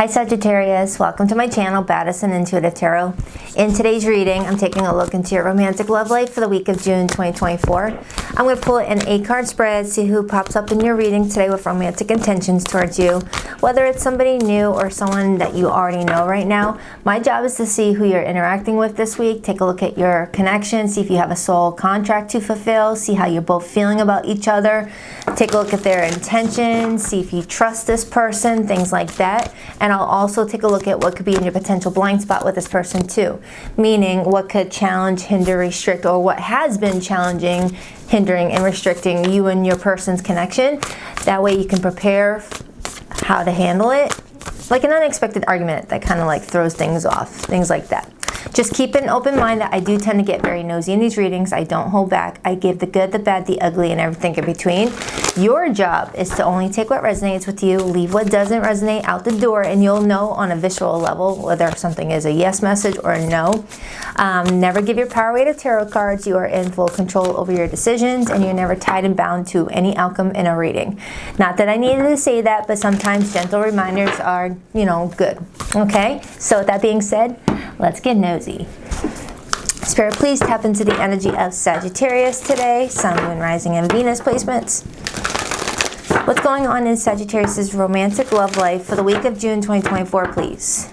Hi Sagittarius, welcome to my channel, Baddison Intuitive Tarot. In today's reading, I'm taking a look into your romantic love life for the week of June 2024. I'm going to pull an 8-card spread, see who pops up in your reading today with romantic intentions towards you. Whether it's somebody new or someone that you already know right now, my job is to see who you're interacting with this week, take a look at your connection, see if you have a soul contract to fulfill, see how you're both feeling about each other, take a look at their intentions, see if you trust this person, things like that. And I'll also take a look at what could be in your potential blind spot with this person too. Meaning what could challenge, hinder, restrict, or what has been challenging, hindering, and restricting you and your person's connection. That way you can prepare how to handle it. Like an unexpected argument that kind of like throws things off, things like that. Just keep an open mind that I do tend to get very nosy in these readings. I don't hold back. I give the good, the bad, the ugly, and everything in between. Your job is to only take what resonates with you, leave what doesn't resonate out the door, and you'll know on a visual level whether something is a yes message or a no. Never give your power away to tarot cards. You are in full control over your decisions, and you're never tied and bound to any outcome in a reading. Not that I needed to say that, but sometimes gentle reminders are, good. Okay? So with that being said, let's get nosy. Spirit, please tap into the energy of Sagittarius today. Sun, Moon, Rising, and Venus placements. What's going on in Sagittarius' romantic love life for the week of June 2024, please?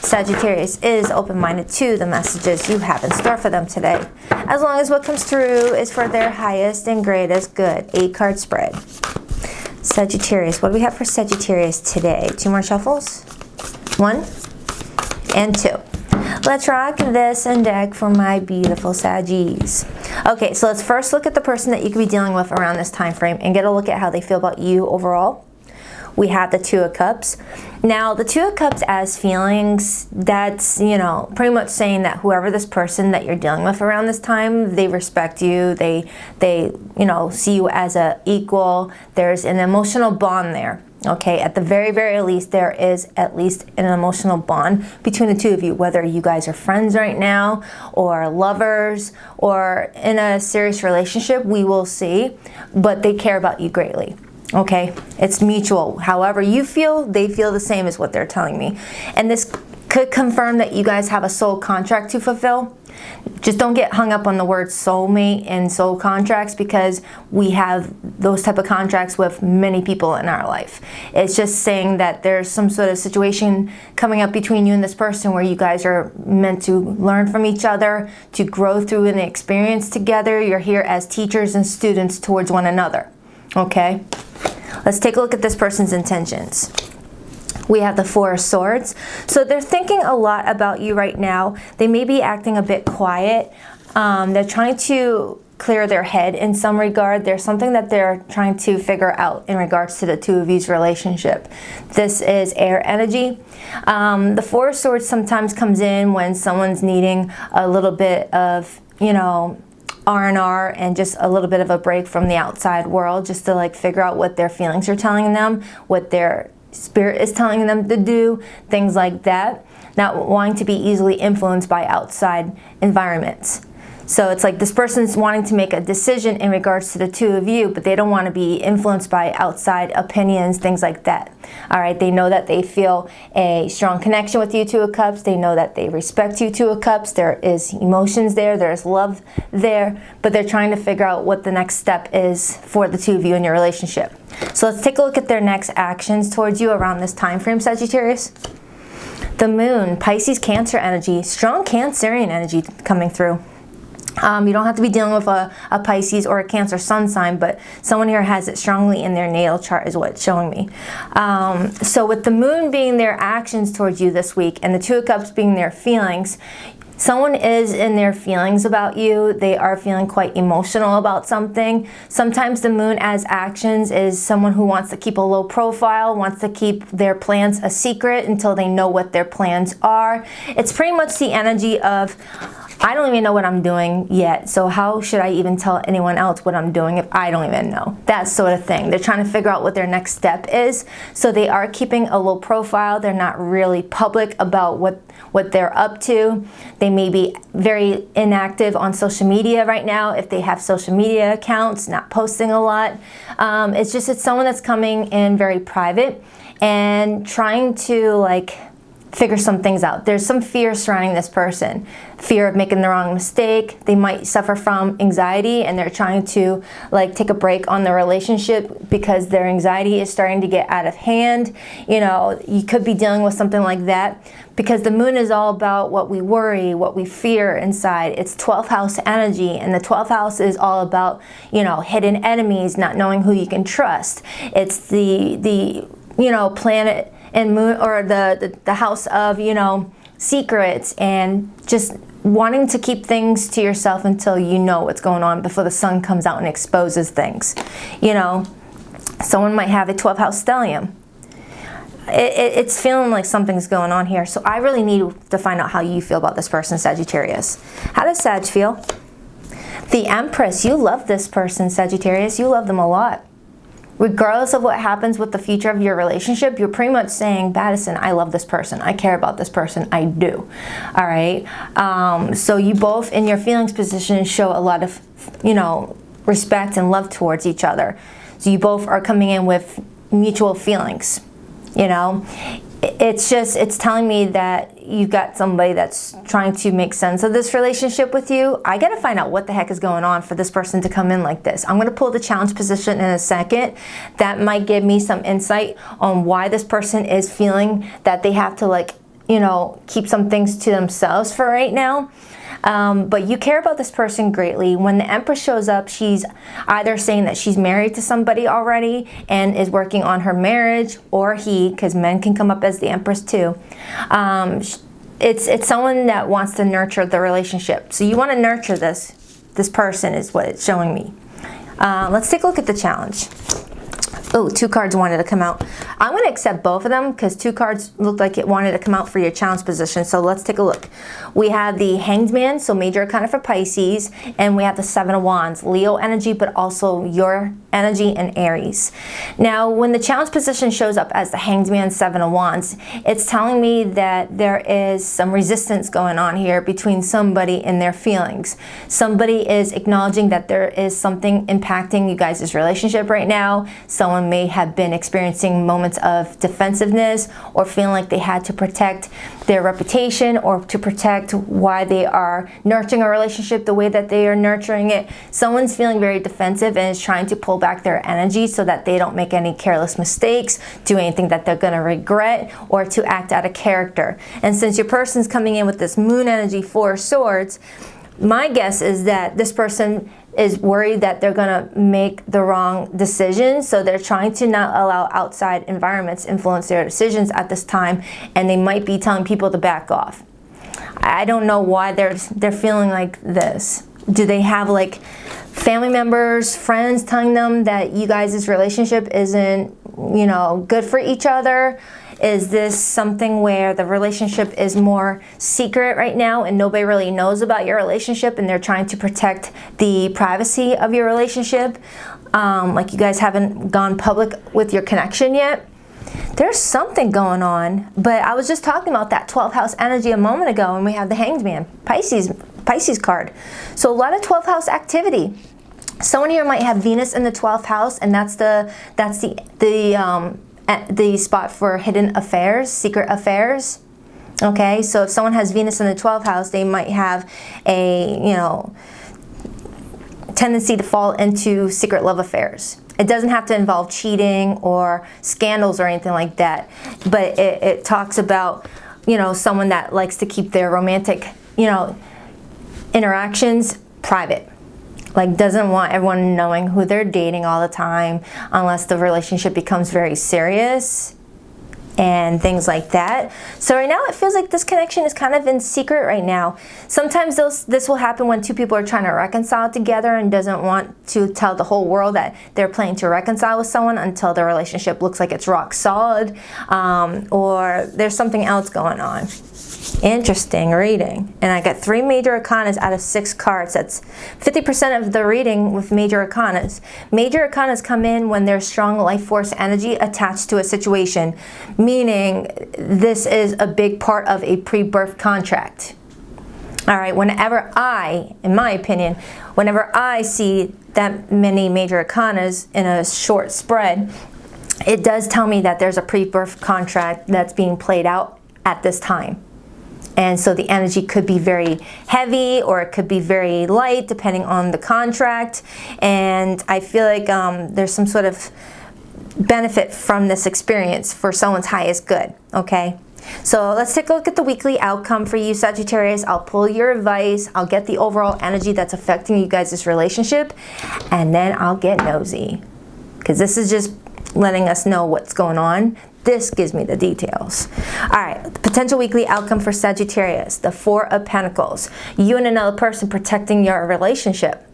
Sagittarius is open-minded to the messages you have in store for them today, as long as what comes through is for their highest and greatest good. 8-card spread. Sagittarius, what do we have for Sagittarius today? 2 more shuffles. 1 and 2. Let's rock this and deck for my beautiful Saggies. Okay, so let's first look at the person that you could be dealing with around this time frame and get a look at how they feel about you overall. We have the 2 of Cups. Now, the 2 of Cups as feelings, that's, pretty much saying that whoever this person that you're dealing with around this time, they respect you, they see you as an equal. There's an emotional bond there. Okay, at the very, very least, there is at least an emotional bond between the 2 of you, whether you guys are friends right now or lovers or in a serious relationship, we will see, but they care about you greatly. Okay, it's mutual. However you feel, they feel the same as what they're telling me. And this could confirm that you guys have a soul contract to fulfill. Just don't get hung up on the word soulmate and soul contracts, because we have those type of contracts with many people in our life. It's just saying that there's some sort of situation coming up between you and this person where you guys are meant to learn from each other, to grow through an experience together. You're here as teachers and students towards one another. Okay? Let's take a look at this person's intentions. We have the 4 of Swords. So they're thinking a lot about you right now. They may be acting a bit quiet. They're trying to clear their head in some regard. There's something that they're trying to figure out in regards to the 2 of you's relationship. This is air energy. The 4 of Swords sometimes comes in when someone's needing a little bit of, R&R and just a little bit of a break from the outside world, just to like figure out what their feelings are telling them, what their spirit is telling them to do, things like that. Not wanting to be easily influenced by outside environments. So it's like this person's wanting to make a decision in regards to the 2 of you, but they don't want to be influenced by outside opinions, things like that. All right, they know that they feel a strong connection with you, 2 of Cups. They know that they respect you, 2 of Cups. There is emotions there, there's love there, but they're trying to figure out what the next step is for the 2 of you in your relationship. So let's take a look at their next actions towards you around this time frame, Sagittarius. The Moon, Pisces, Cancer energy, strong Cancerian energy coming through. You don't have to be dealing with a Pisces or a Cancer sun sign, but someone here has it strongly in their natal chart is what it's showing me. So with the Moon being their actions towards you this week and the 2 of Cups being their feelings, someone is in their feelings about you. They are feeling quite emotional about something. Sometimes the Moon as actions is someone who wants to keep a low profile, wants to keep their plans a secret until they know what their plans are. It's pretty much the energy of, I don't even know what I'm doing yet, so how should I even tell anyone else what I'm doing if I don't even know? That sort of thing. They're trying to figure out what their next step is, so they are keeping a low profile. They're not really public about what they're up to. They may be very inactive on social media right now if they have social media accounts, not posting a lot. It's someone that's coming in very private and trying to like figure some things out. There's some fear surrounding this person. Fear of making the wrong mistake. They might suffer from anxiety and they're trying to like take a break on the relationship because their anxiety is starting to get out of hand. You know, you could be dealing with something like that because the moon is all about what we worry, what we fear inside. It's 12th house energy, and the 12th house is all about, you know, hidden enemies, not knowing who you can trust. It's the you know, planet and moon, or the house of, you know, secrets, and just wanting to keep things to yourself until you know what's going on before the sun comes out and exposes things. You know, someone might have a 12th house stellium. It's feeling like something's going on here. So I really need to find out how you feel about this person, Sagittarius. How does Sag feel? The Empress. You love this person, Sagittarius. You love them a lot. Regardless of what happens with the future of your relationship, you're pretty much saying, Baddison, I love this person. I care about this person. I do. All right. So you both in your feelings position show a lot of, you know, respect and love towards each other. So you both are coming in with mutual feelings. You know, it's telling me that you've got somebody that's trying to make sense of this relationship with you. I got to find out what the heck is going on for this person to come in like this. I'm going to pull the challenge position in a second. That might give me some insight on why this person is feeling that they have to, like, you know, keep some things to themselves for right now. But you care about this person greatly. When the Empress shows up, she's either saying that she's married to somebody already and is working on her marriage, or he, because men can come up as the Empress too. It's someone that wants to nurture the relationship. So you want to nurture this person is what it's showing me. Let's take a look at the challenge. Oh, 2 cards wanted to come out. I'm going to accept both of them because 2 cards looked like it wanted to come out for your challenge position. So let's take a look. We have the Hanged Man, so major arcana for Pisces, and we have the 7 of Wands, Leo energy, but also your energy and Aries. Now, when the challenge position shows up as the Hanged Man, 7 of Wands, it's telling me that there is some resistance going on here between somebody and their feelings. Somebody is acknowledging that there is something impacting you guys' relationship right now. Someone may have been experiencing moments of defensiveness or feeling like they had to protect their reputation or to protect why they are nurturing a relationship the way that they are nurturing it. Someone's feeling very defensive and is trying to pull back their energy so that they don't make any careless mistakes, do anything that they're going to regret, or to act out of character. And since your person's coming in with this moon energy, 4 of Swords, my guess is that this person is worried that they're going to make the wrong decision, so they're trying to not allow outside environments influence their decisions at this time, and they might be telling people to back off. I don't know why they're feeling like this. Do they have like family members, friends telling them that you guys' relationship isn't, you know, good for each other? Is this something where the relationship is more secret right now and nobody really knows about your relationship and they're trying to protect the privacy of your relationship? Like you guys haven't gone public with your connection yet? There's something going on, but I was just talking about that 12th house energy a moment ago, and we have the Hanged Man, Pisces card. So a lot of 12th house activity. Someone here might have Venus in the 12th house, and that's the spot for hidden affairs, secret affairs. Okay, so if someone has Venus in the 12th house, they might have a, you know, tendency to fall into secret love affairs. It doesn't have to involve cheating or scandals or anything like that, but it talks about, you know, someone that likes to keep their romantic, you know, interactions private. Like, doesn't want everyone knowing who they're dating all the time unless the relationship becomes very serious and things like that. So right now it feels like this connection is kind of in secret right now. Sometimes this will happen when 2 people are trying to reconcile together and doesn't want to tell the whole world that they're planning to reconcile with someone until the relationship looks like it's rock solid, or there's something else going on. Interesting reading. And I got 3 major arcanas out of 6 cards. That's 50% of the reading with major arcanas. Major arcanas come in when there's strong life force energy attached to a situation, meaning this is a big part of a pre-birth contract. All right, whenever in my opinion, whenever I see that many major arcanas in a short spread, it does tell me that there's a pre-birth contract that's being played out at this time. And so the energy could be very heavy or it could be very light depending on the contract. And I feel like there's some sort of benefit from this experience for someone's highest good, okay? So let's take a look at the weekly outcome for you, Sagittarius. I'll pull your advice. I'll get the overall energy that's affecting you guys' relationship. And then I'll get nosy. Because this is just letting us know what's going on. This gives me the details. All right, the potential weekly outcome for Sagittarius, the Four of Pentacles. You and another person protecting your relationship.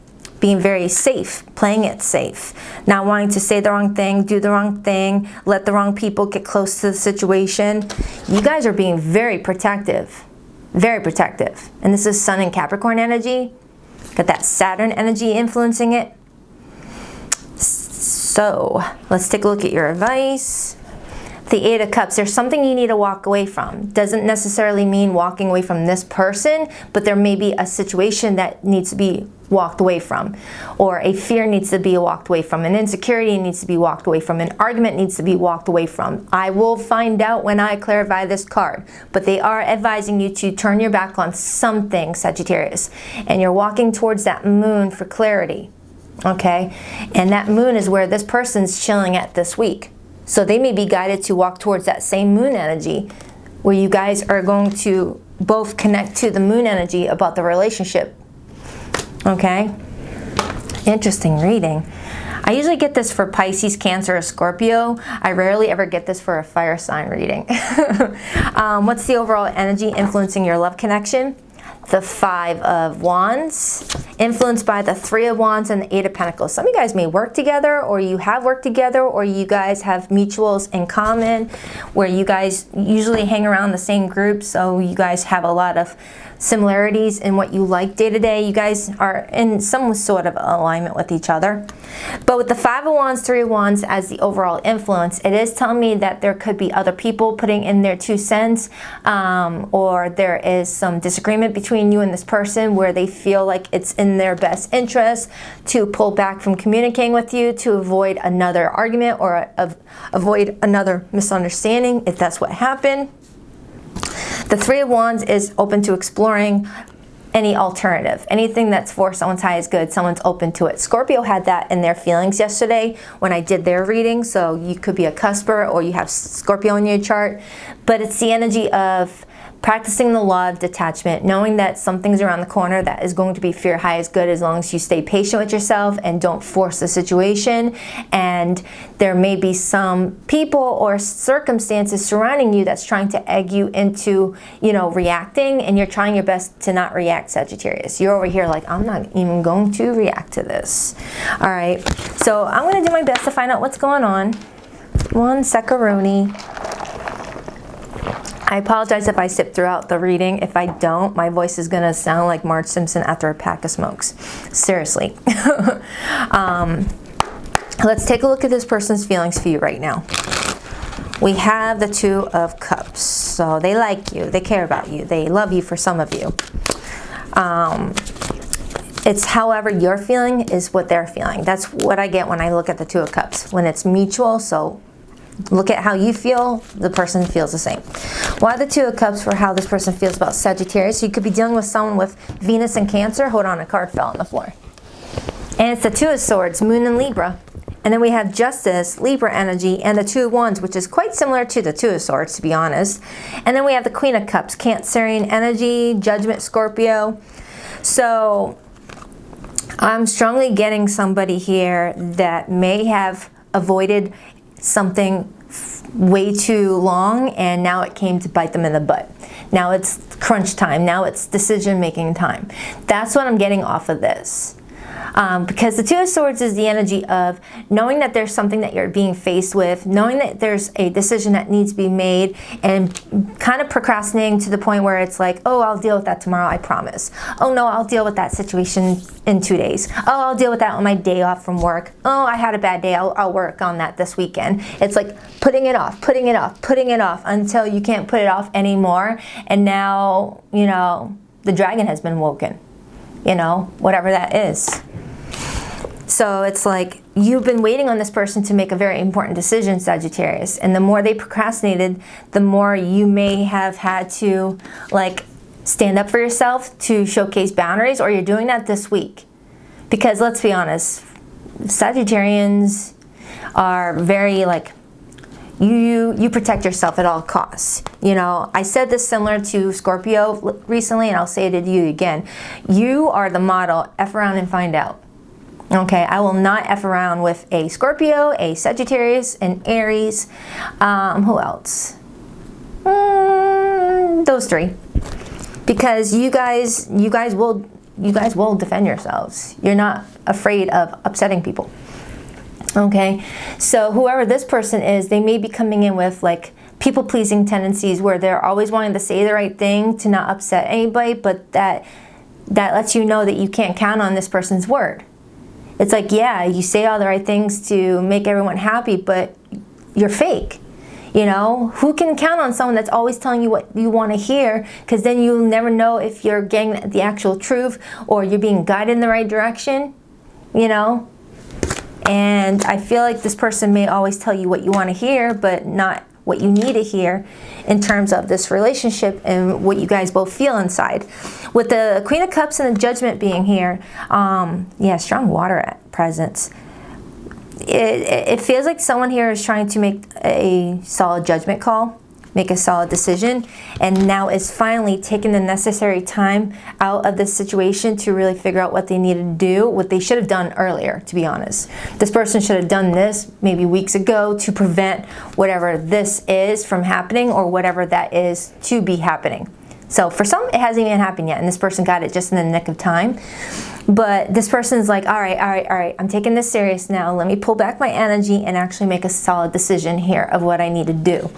Being very safe, playing it safe, not wanting to say the wrong thing, do the wrong thing, let the wrong people get close to the situation. You guys are being very protective, very protective. And this is Sun and Capricorn energy. Got that Saturn energy influencing it. So let's take a look at your advice. The Eight of Cups, there's something you need to walk away from. Doesn't necessarily mean walking away from this person, but there may be a situation that needs to be walked away from, or a fear needs to be walked away from, an insecurity needs to be walked away from, an argument needs to be walked away from. I will find out when I clarify this card, but they are advising you to turn your back on something, Sagittarius, and you're walking towards that moon for clarity, okay? And that moon is where this person's chilling at this week. So they may be guided to walk towards that same moon energy where you guys are going to both connect to the moon energy about the relationship. Okay? Interesting reading. I usually get this for Pisces, Cancer, or Scorpio. I rarely ever get this for a fire sign reading. What's the overall energy influencing your love connection? The Five of Wands, influenced by the Three of Wands and the Eight of Pentacles. Some of you guys may work together, or you have worked together, or you guys have mutuals in common, where you guys usually hang around the same group, so you guys have a lot of similarities in what you like day to day. You guys are in some sort of alignment with each other. But with the Five of Wands, Three of Wands as the overall influence, it is telling me that there could be other people putting in their 2 cents, or there is some disagreement between you and this person where they feel like it's in their best interest to pull back from communicating with you to avoid another argument or avoid another misunderstanding, if that's what happened. The Three of Wands is open to exploring any alternative. Anything that's for someone's highest good, someone's open to it. Scorpio had that in their feelings yesterday when I did their reading, so you could be a cusper or you have Scorpio in your chart. But it's the energy of practicing the law of detachment, knowing that something's around the corner that is going to be for your highest good as long as you stay patient with yourself and don't force the situation. And there may be some people or circumstances surrounding you that's trying to egg you into, reacting, and you're trying your best to not react, Sagittarius. You're over here like, I'm not even going to react to this. All right, so I'm going to do my best to find out what's going on. One second. I apologize if I sip throughout the reading. If I don't, my voice is going to sound like Marge Simpson after a pack of smokes. Seriously. Let's take a look at this person's feelings for you right now. We have the Two of Cups. So they like you. They care about you. They love you for some of you. It's however you're feeling is what they're feeling. That's what I get when I look at the Two of Cups. When it's mutual, so look at how you feel, the person feels the same. Why the Two of Cups for how this person feels about Sagittarius? You could be dealing with someone with Venus and Cancer. Hold on, a card fell on the floor. And it's the Two of Swords, Moon and Libra. And then we have Justice, Libra energy, and the Two of Wands, which is quite similar to the Two of Swords, to be honest. And then we have the Queen of Cups, Cancerian energy, Judgment, Scorpio. So I'm strongly getting somebody here that may have avoided something way too long, and now it came to bite them in the butt. Now it's crunch time. Now it's decision-making time. That's what I'm getting off of this. Because the Two of Swords is the energy of knowing that there's something that you're being faced with, knowing that there's a decision that needs to be made, and kind of procrastinating to the point where it's like, oh, I'll deal with that tomorrow, I promise. Oh no, I'll deal with that situation in 2 days. Oh, I'll deal with that on my day off from work. Oh, I had a bad day, I'll work on that this weekend. It's like putting it off, putting it off, putting it off until you can't put it off anymore. And now, the dragon has been woken. Whatever that is. So it's like you've been waiting on this person to make a very important decision, Sagittarius. And the more they procrastinated, the more you may have had to like stand up for yourself to showcase boundaries, or you're doing that this week. Because let's be honest, Sagittarians are very like, you protect yourself at all costs. You know, I said this similar to Scorpio recently, and I'll say it to you again. You are the model, F around and find out. Okay, I will not F around with a Scorpio, a Sagittarius, an Aries. Who else? Those three. Because you guys will defend yourselves. You're not afraid of upsetting people. Okay, so whoever this person is, they may be coming in with like people-pleasing tendencies where they're always wanting to say the right thing to not upset anybody, but that lets you know that you can't count on this person's word. It's like, yeah, you say all the right things to make everyone happy, but you're fake. You know, who can count on someone that's always telling you what you want to hear? Because then you'll never know if you're getting the actual truth or you're being guided in the right direction, you know? And I feel like this person may always tell you what you want to hear, but not what you need to hear in terms of this relationship and what you guys both feel inside. With the Queen of Cups and the Judgment being here, yeah, strong water presence. It feels like someone here is trying to make a solid judgment call, make a solid decision, and now is finally taking the necessary time out of this situation to really figure out what they need to do, what they should have done earlier, to be honest. This person should have done this maybe weeks ago to prevent whatever this is from happening or whatever that is to be happening. So for some, it hasn't even happened yet, and this person got it just in the nick of time. But this person's like, all right, I'm taking this serious now. Let me pull back my energy and actually make a solid decision here of what I need to do.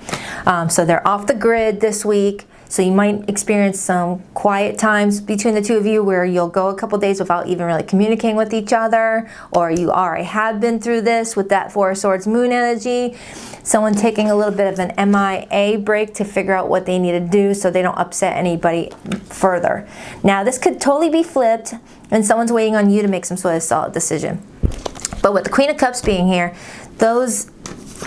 So they're off the grid this week. So you might experience some quiet times between the two of you where you'll go a couple days without even really communicating with each other, or you already have been through this with that Four of Swords moon energy. Someone taking a little bit of an MIA break to figure out what they need to do so they don't upset anybody further. Now this could totally be flipped and someone's waiting on you to make some sort of solid decision. But with the Queen of Cups being here,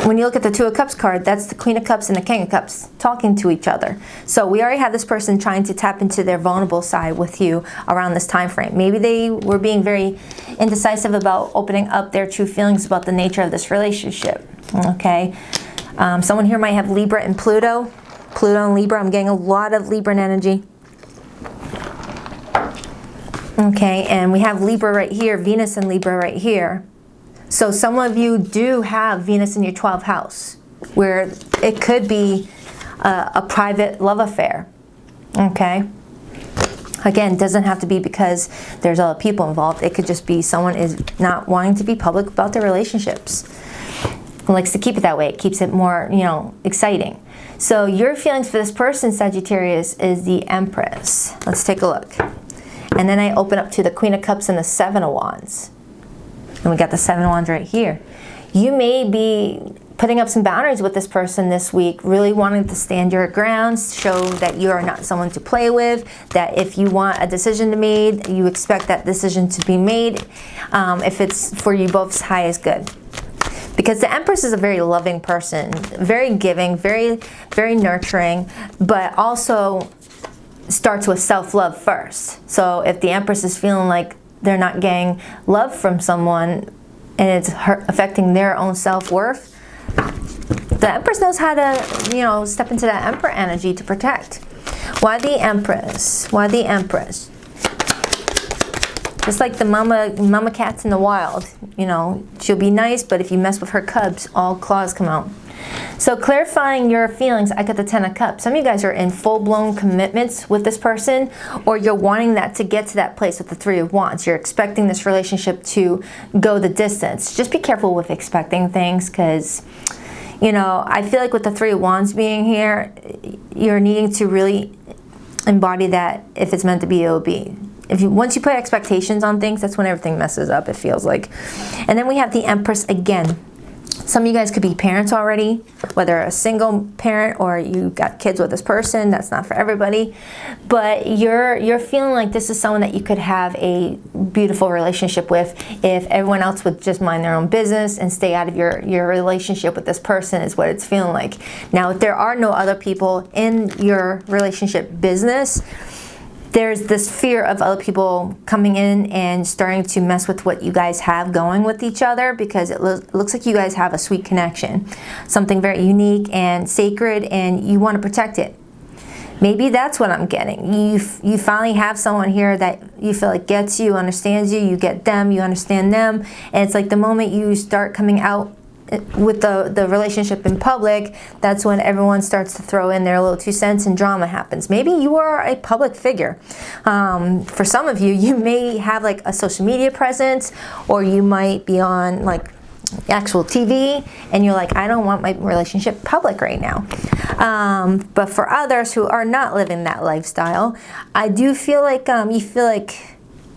when you look at the Two of Cups card, that's the Queen of Cups and the King of Cups talking to each other. So we already have this person trying to tap into their vulnerable side with you around this time frame. Maybe they were being very indecisive about opening up their true feelings about the nature of this relationship. Okay, someone here might have Libra and Pluto. Pluto and Libra, I'm getting a lot of Libran energy. Okay, and we have Libra right here, Venus and Libra right here. So some of you do have Venus in your 12th house, where it could be a private love affair. Okay? Again, doesn't have to be because there's other people involved. It could just be someone is not wanting to be public about their relationships. And likes to keep it that way. It keeps it more, exciting. So your feelings for this person, Sagittarius, is the Empress. Let's take a look. And then I open up to the Queen of Cups and the Seven of Wands. And we got the Seven of Wands right here. You may be putting up some boundaries with this person this week, really wanting to stand your ground, show that you are not someone to play with, that if you want a decision to be made, you expect that decision to be made, if it's for you both's highest good. Because the Empress is a very loving person, very giving, very, very nurturing, but also starts with self-love first. So if the Empress is feeling like they're not getting love from someone and it's affecting their own self-worth, the Empress knows how to, step into that Emperor energy to protect. Why the Empress? Why the Empress? Just like the mama cats in the wild, she'll be nice, but if you mess with her cubs, all claws come out. So clarifying your feelings, I got the Ten of Cups. Some of you guys are in full-blown commitments with this person, or you're wanting that to get to that place with the Three of Wands. You're expecting this relationship to go the distance. Just be careful with expecting things because, I feel like with the Three of Wands being here, you're needing to really embody that if it's meant to be, it will be. Once you put expectations on things, that's when everything messes up, it feels like. And then we have the Empress again. Some of you guys could be parents already, whether a single parent or you got kids with this person. That's not for everybody. But you're feeling like this is someone that you could have a beautiful relationship with if everyone else would just mind their own business and stay out of your relationship with this person, is what it's feeling like. Now, if there are no other people in your relationship business, there's this fear of other people coming in and starting to mess with what you guys have going with each other, because it looks like you guys have a sweet connection, something very unique and sacred, and you want to protect it. Maybe that's what I'm getting. You finally have someone here that you feel like gets you, understands you, you get them, you understand them, and it's like the moment you start coming out with the relationship in public, that's when everyone starts to throw in their little 2 cents and drama happens. Maybe you are a public figure. For some of you, you may have like a social media presence, or you might be on like actual TV, and you're like, I don't want my relationship public right now. But for others who are not living that lifestyle, I do feel like you feel like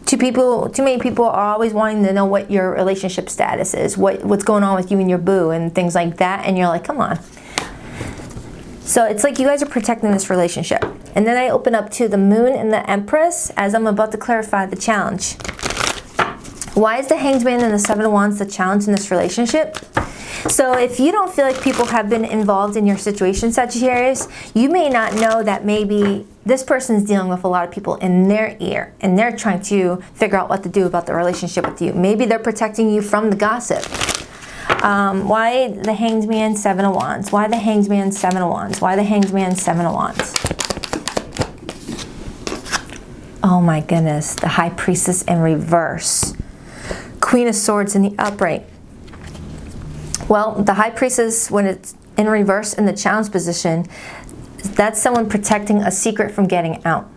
too many people are always wanting to know what your relationship status is, what's going on with you and your boo and things like that, and you're like, come on. So it's like you guys are protecting this relationship. And then I open up to the Moon and the Empress as I'm about to clarify the challenge. Why is the Hanged Man and the Seven of Wands the challenge in this relationship? So if you don't feel like people have been involved in your situation, Sagittarius, you may not know that maybe this person's dealing with a lot of people in their ear, and they're trying to figure out what to do about the relationship with you. Maybe they're protecting you from the gossip. Why the Hanged Man, Seven of Wands? Why the Hanged Man, Seven of Wands? Why the Hanged Man, Seven of Wands? Oh my goodness, the High Priestess in reverse. Queen of Swords in the upright. Well, the High Priestess, when it's in reverse in the challenge position, that's someone protecting a secret from getting out.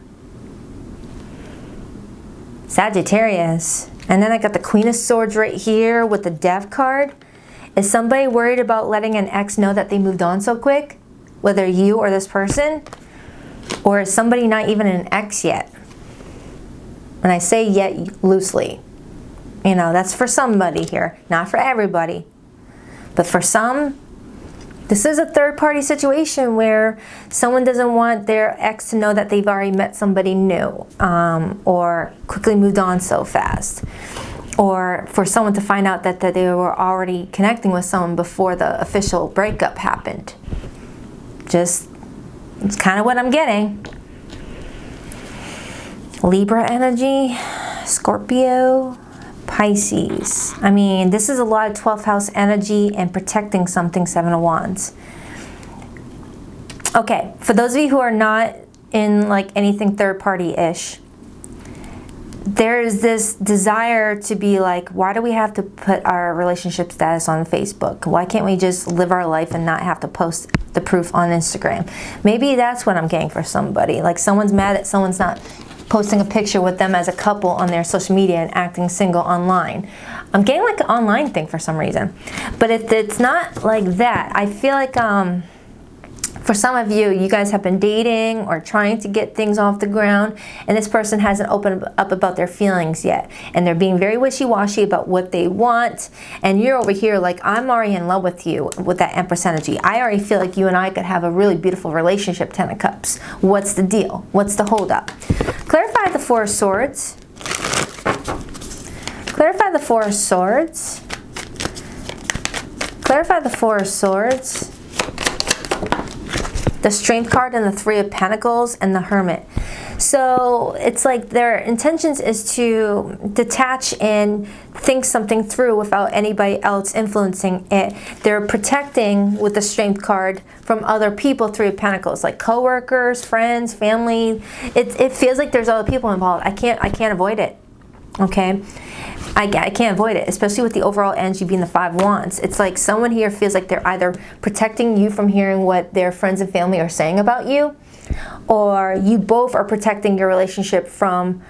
Sagittarius. And then I got the Queen of Swords right here with the Death card. Is somebody worried about letting an ex know that they moved on so quick? Whether you or this person? Or is somebody not even an ex yet? And I say yet loosely. You know, that's for somebody here, not for everybody. But for some, this is a third-party situation where someone doesn't want their ex to know that they've already met somebody new, or quickly moved on so fast, or for someone to find out that they were already connecting with someone before the official breakup happened. It's kind of what I'm getting. Libra energy, Scorpio, Pisces. I mean, this is a lot of 12th house energy and protecting something, Seven of Wands. Okay, for those of you who are not in like anything third party-ish, there's this desire to be like, why do we have to put our relationship status on Facebook? Why can't we just live our life and not have to post the proof on Instagram? Maybe that's what I'm getting for somebody. Like someone's mad that someone's not posting a picture with them as a couple on their social media and acting single online. I'm getting like an online thing for some reason. But if it's not like that, I feel like for some of you, you guys have been dating or trying to get things off the ground, and this person hasn't opened up about their feelings yet. And they're being very wishy-washy about what they want. And you're over here like, I'm already in love with you with that Empress energy. I already feel like you and I could have a really beautiful relationship, Ten of Cups. What's the deal? What's the holdup? Clarify the Four of Swords. Clarify the Four of Swords. Clarify the Four of Swords. The Strength card and the Three of Pentacles and the Hermit. So it's like their intentions is to detach and think something through without anybody else influencing it. They're protecting with the Strength card from other people, Three of Pentacles, like coworkers, friends, family. It feels like there's other people involved. I can't avoid it. Okay, I can't avoid it, especially with the overall energy being the Five of Wands. It's like someone here feels like they're either protecting you from hearing what their friends and family are saying about you, or you both are protecting your relationship from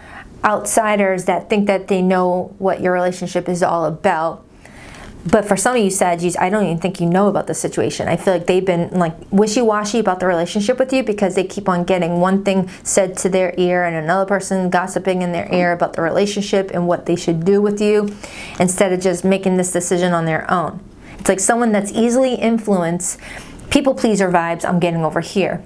outsiders that think that they know what your relationship is all about. But for some of you Saggies, I don't even think you know about the situation. I feel like they've been like wishy-washy about the relationship with you because they keep on getting one thing said to their ear and another person gossiping in their ear about the relationship and what they should do with you, instead of just making this decision on their own. It's like someone that's easily influenced, people pleaser vibes I'm getting over here.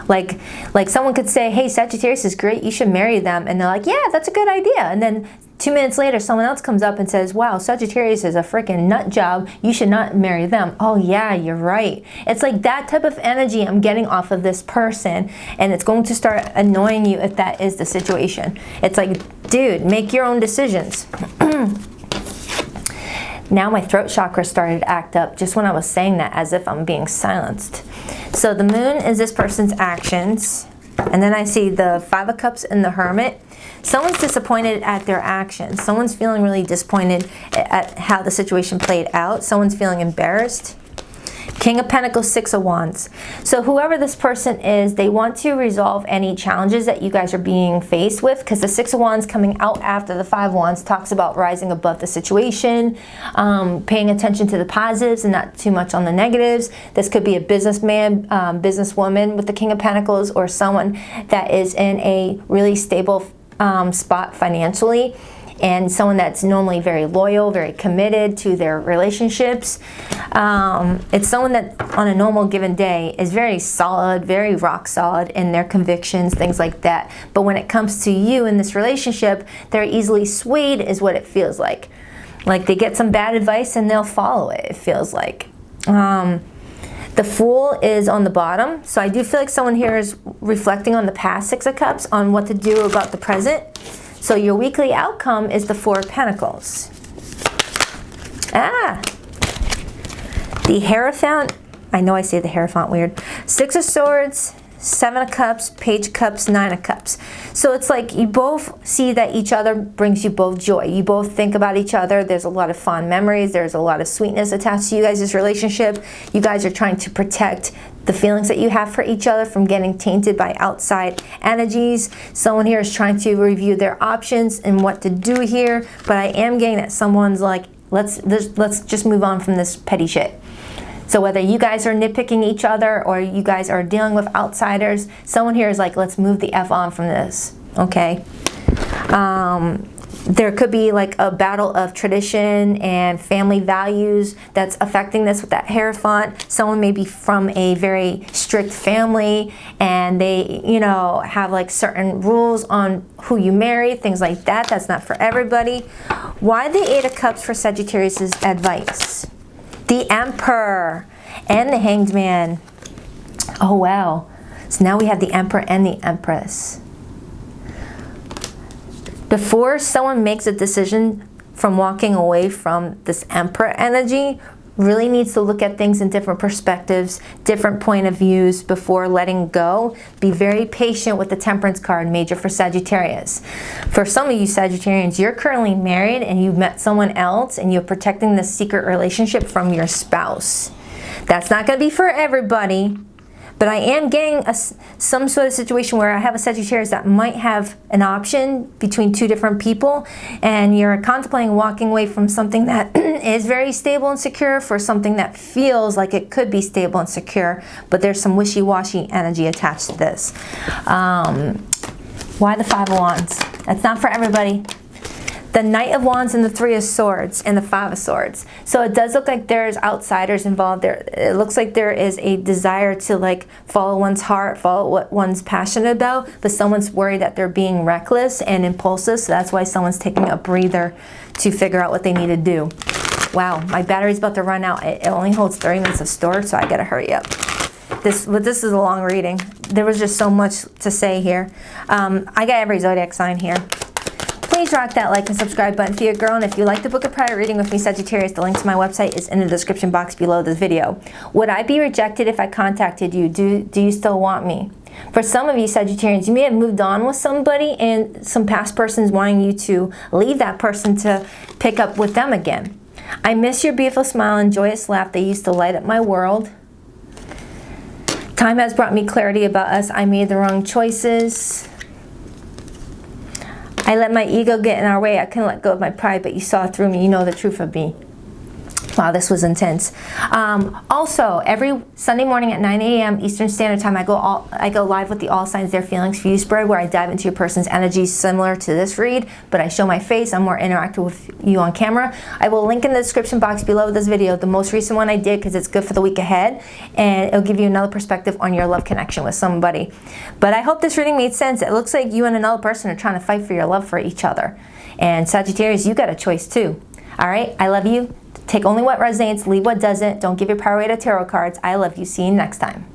Like someone could say, hey, Sagittarius is great, you should marry them. And they're like, yeah, that's a good idea. And then 2 minutes later, someone else comes up and says, wow, Sagittarius is a freaking nut job, you should not marry them. Oh yeah, you're right. It's like that type of energy I'm getting off of this person, and it's going to start annoying you if that is the situation. It's like, dude, make your own decisions. Now my throat chakra started to act up just when I was saying that, as if I'm being silenced. So the moon is this person's actions, and then I see the 5 of Cups and the Hermit. Someone's disappointed at their actions. Someone's feeling really disappointed at how the situation played out. Someone's feeling embarrassed. King of Pentacles, 6 of Wands. So whoever this person is, they want to resolve any challenges that you guys are being faced with, because the 6 of Wands coming out after the 5 of Wands talks about rising above the situation, paying attention to the positives and not too much on the negatives. This could be a businessman, businesswoman with the King of Pentacles, or someone that is in a really stable spot financially, and someone that's normally very loyal, very committed to their relationships. It's someone that on a normal given day is very solid, very rock solid in their convictions, things like that. But when it comes to you in this relationship, they're easily swayed, is what it feels like. Like they get some bad advice and they'll follow it, it feels like. The Fool is on the bottom, so I do feel like someone here is reflecting on the past 6 of Cups on what to do about the present. So your weekly outcome is the 4 of Pentacles. The Hierophant, I know I say the Hierophant weird. 6 of Swords, 7 of Cups, Page of Cups, 9 of Cups. So it's like you both see that each other brings you both joy. You both think about each other. There's a lot of fond memories. There's a lot of sweetness attached to you guys' relationship. You guys are trying to protect the feelings that you have for each other from getting tainted by outside energies. Someone here is trying to review their options and what to do here. But I am getting that someone's like, let's just move on from this petty shit. So whether you guys are nitpicking each other or you guys are dealing with outsiders, someone here is like, let's move the F on from this, okay? There could be like a battle of tradition and family values that's affecting this with that Hierophant. Someone may be from a very strict family and they, you know, have like certain rules on who you marry, things like that. That's not for everybody. Why the 8 of Cups for Sagittarius' advice? The Emperor and the Hanged Man. Oh wow. So now we have the Emperor and the Empress. Before someone makes a decision from walking away from this Emperor energy, really needs to look at things in different perspectives, different point of views before letting go. Be very patient with the Temperance card, major for Sagittarius. For some of you Sagittarians, you're currently married and you've met someone else and you're protecting this secret relationship from your spouse. That's not going to be for everybody, but I am getting some sort of situation where I have a Sagittarius that might have an option between 2 different people, and you're contemplating walking away from something that is very stable and secure for something that feels like it could be stable and secure, but there's some wishy-washy energy attached to this. Why the 5 of Wands? That's not for everybody. The Knight of Wands and the 3 of Swords and the 5 of Swords. So it does look like there's outsiders involved there. It looks like there is a desire to like follow one's heart, follow what one's passionate about, but someone's worried that they're being reckless and impulsive, so that's why someone's taking a breather to figure out what they need to do. Wow, my battery's about to run out. It only holds 30 minutes of storage, so I gotta hurry up. This is a long reading. There was just so much to say here. I got every zodiac sign here. Please rock that like and subscribe button for your girl, and if you'd like to book a private reading with me, Sagittarius, the link to my website is in the description box below this video. Would I be rejected if I contacted you? Do you still want me? For some of you Sagittarians, you may have moved on with somebody and some past person's wanting you to leave that person to pick up with them again. I miss your beautiful smile and joyous laugh. They used to light up my world. Time has brought me clarity about us. I made the wrong choices. I let my ego get in our way. I couldn't let go of my pride, but you saw through me. You know the truth of me. Wow, this was intense. Also, every Sunday morning at 9 a.m. Eastern Standard Time, I go live with the All Signs Their Feelings for You spread, where I dive into your person's energy similar to this read, but I show my face. I'm more interactive with you on camera. I will link in the description box below this video the most recent one I did, because it's good for the week ahead, and it'll give you another perspective on your love connection with somebody. But I hope this reading made sense. It looks like you and another person are trying to fight for your love for each other. And Sagittarius, you got a choice too. All right, I love you. Take only what resonates, leave what doesn't. Don't give your power away to tarot cards. I love you. See you next time.